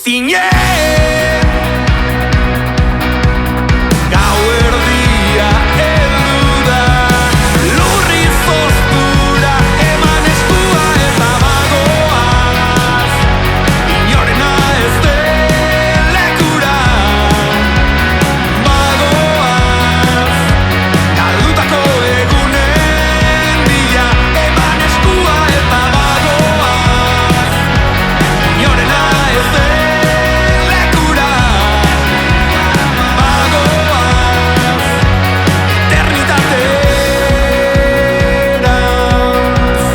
zinen. Gauerdia heldu da, lurri zoztura eman eskua eta bagoaz, inorena ez den lekura. Bagoaz, galdutako egunen bila eman eskua eta bagoaz, inorena ez den lekura. Bagoaz, eternitaterantz.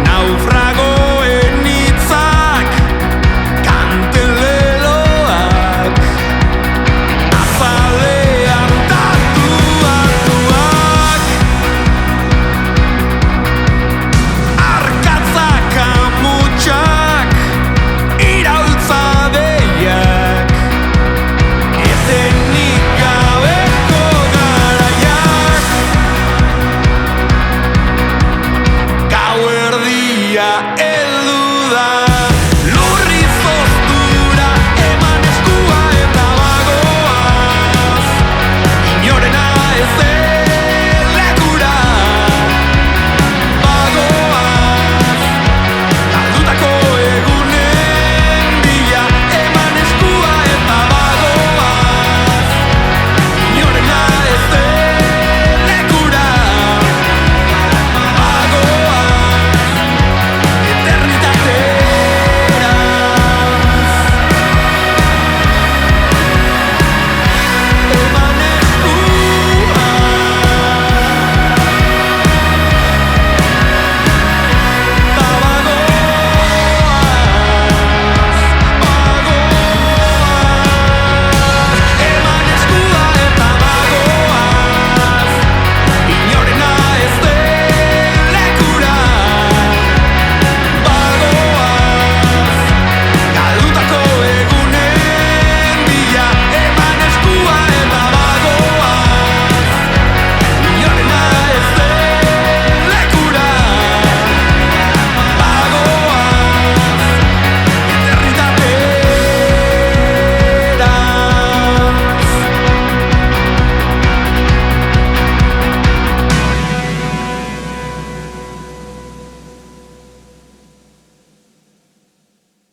Naufragoen hitzak, kanteleloak, azalean tatuatuak, arkatzak amutsak, iraultza deiak, etenik gabeko garaiak. Gauerdia heldu da.